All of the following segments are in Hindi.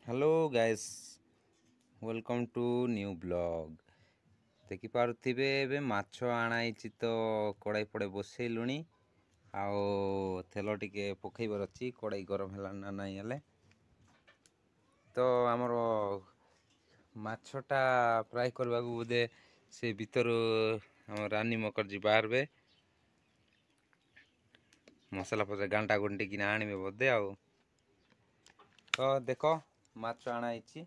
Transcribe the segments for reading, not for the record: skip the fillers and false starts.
Hello guys, welcome to new blog. देखि पारुथिबे एबे माछ आणाइछि तो कड़ाई पड़े बसैलुणी आओ तेल टिके पकईबार अच्छी कड़ाई गरम है ना नहीं हेले तो आमर माछटा फ्राए करने को बोधे से भीतर आम रानी मुखर्जी बाहर मसला फसला गांटा गुंटी किना आने बोधे आओ तो देख माछ आणाइछि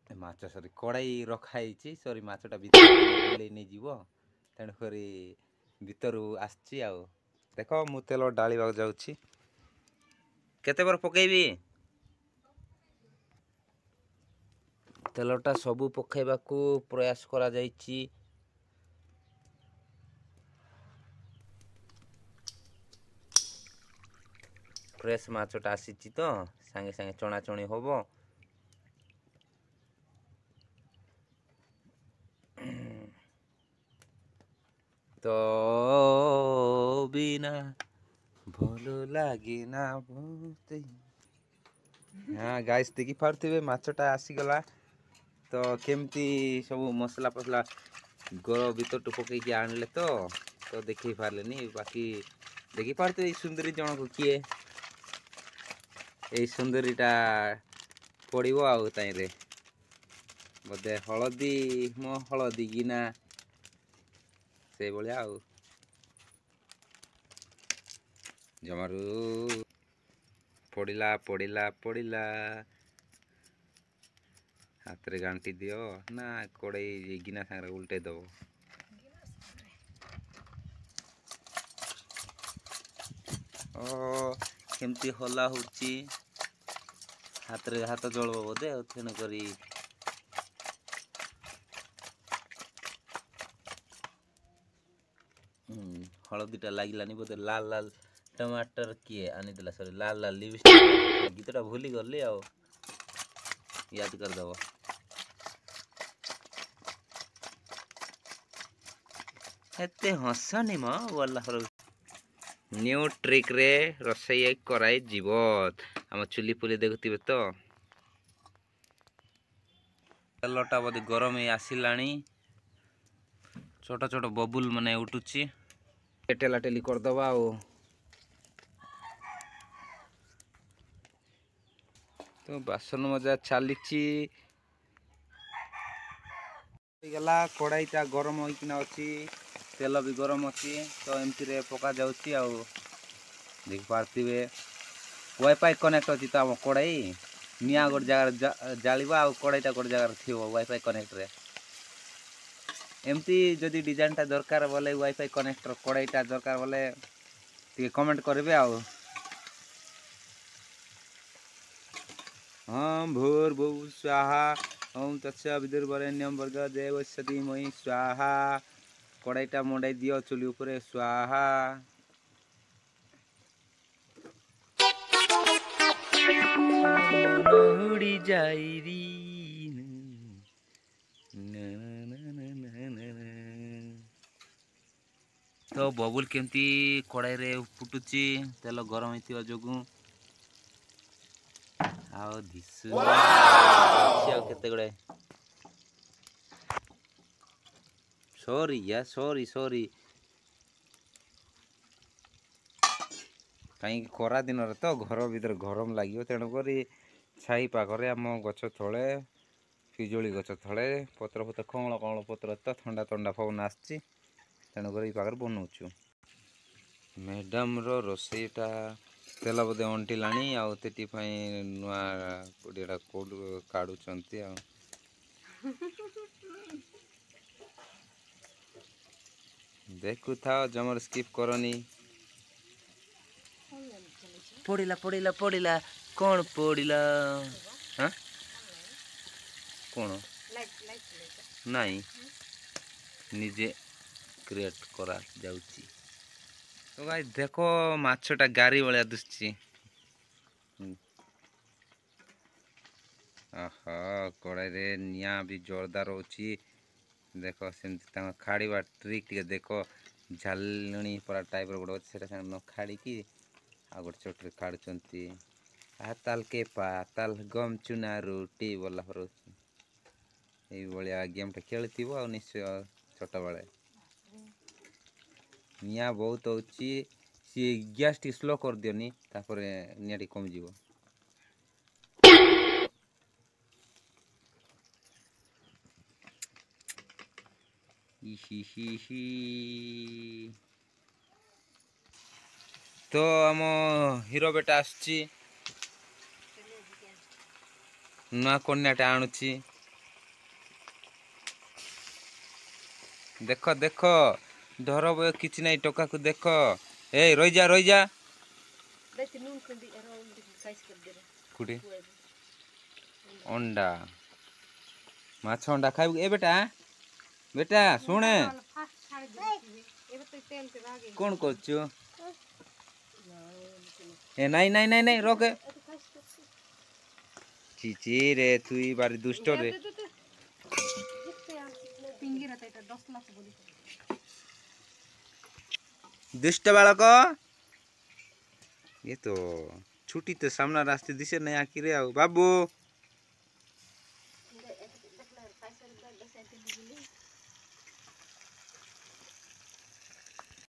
माछ सरी कड़ाई रखाई सरी माछटा बुले नहीं जीव तेणुक भीतर आसची आउ देख मु तेल डालवा जाऊँगी केते बार पकेबी तेलटा सबू पकेबा को प्रयास करा जाइछि। फ्रेश माछटा आसीची तो सांगे सांगे चणाचणी होबो तो बिना भल लगे ना बहुते। हाँ गाइस देखि पारुथिबे माछटा आसीगला तो केमती सब मसला फसला गोर भीतर टू पकईकि आणले तो देखी पारलेनी बाकी देखि पारुथिबे सुंदरी जनक किए এই ସୁନ୍ଦରୀଟା ପଡ଼ିବ ଆଉ ତାଇରେ ବୋଧେ ହଳଦୀ ମୋ ହଳଦୀ ଗିନା ସେଇଭଳିଆ ଆଉ ଜମାରୁ ପଡ଼ିଲା ପଡ଼ିଲା ପଡ଼ିଲା ହାତରେ ଗାଣ୍ଟି ଦିଅ ନା କଡ଼େଇ ଗିନା ସାଙ୍ଗରେ ଉଲ୍ଟେଇ ଦେବ। ଓ କେମିତି ହଲା ହେଉଛି ହାତରେ ହାତ ଜଳିବ ବୋଧେ ଆଉ ତେଣୁକରି हलदीटा लगे बोधे लाल लाल टमाटर किए आनीला सरी लाल लाल लिपस्टिक गीतटा भूली गली आ याद करदेव एते हसनी म वाला न्यू ट्रिक रे रसई कराई जीव आम चुली पुली देखुवे तो तेलटा बोधे गरम ही आसिलानी छोट छोट बबुल माने उठुची टेला टेली करदबा तो बासन मजा चली गला कड़ाईटा गरम होइकिना अच्छी तेल भी गरम अच्छी तो एमती पका जाऊँगी आ देख पारे वाईफाई कनेक्ट अच्छी तो आम कड़ाई निआ गोटे जगार जालिबा आ कड़ाईटा गोटे जगार थी वाईफाई कनेक्ट रे एमती जदि डिजाइनटा दरकार बोले वाईफाई कनेक्टर कड़ाईटा दरकार बोले टे कमेंट करेंगे आओ हाँ भूर भू स्वाहा ओम तत्स विदुर्वरेण्यं भर्गो देवस्य धीमहि स्वाहा कड़ाईटा मंडाई दियो चुली उपरे स्वाहा उड़ी जाइरी तो बबुल केमती कड़ाई रे फुटुची तेल गरम होइतिबा जोगु आओ दिसु केते गुड़े सॉरी या सॉरी कहीं खरा दिन तो घर भीतर गरम लगे तेणुक छाई पाखरे आम गछ तले पिजुली गछ तले पत्र पत्र कमल कमल पत्र तो ठंडा ठंडा पवन आसची तेणुक पाखे बनाऊँ मैडम रो रोसईटा तेल बोधे अंटिलाणी आती नुआ कोड़ीटा कौट काढ़ुंट देखु था जमर स्किप करनी पड़िला पड़िला पड़िला कौन पड़िला हाँ कौन नहीं निजे क्रिएट करा जाउची तो भाई देखो माछटा गारी वाला दुसची कड़ाई रे निया भी जोरदार होची देखो सेमती खाड़ा ट्रिक टे देख झालणी परा टाइप गोटे अच्छे न खाड़ी आ गोटे चोटे काढ़ुंट आताल के पाताल गम चुना रोटी बोला ये गेमटा खेलती निश्चय छोट बड़े निआ बहुत हो सी गैस टी स्लो कर दियोनी तापर निआ टी कम जीवो तो आम हीरो बेटा आसची नुआ कन्याटा आणुची देख देख धर किसी नहीं टोका को देख ए रही जा कुटी अंडा माछ अंडा खाइब ए बेटा बेटा सुने कौन कर नहीं नहीं नहीं नहीं रोके चीची रे तू बारी दुष्ट रे दुष्ट बालक ये तो छुट्टी तो सामना रास्ते दिशे नहीं आखिर रे बाबू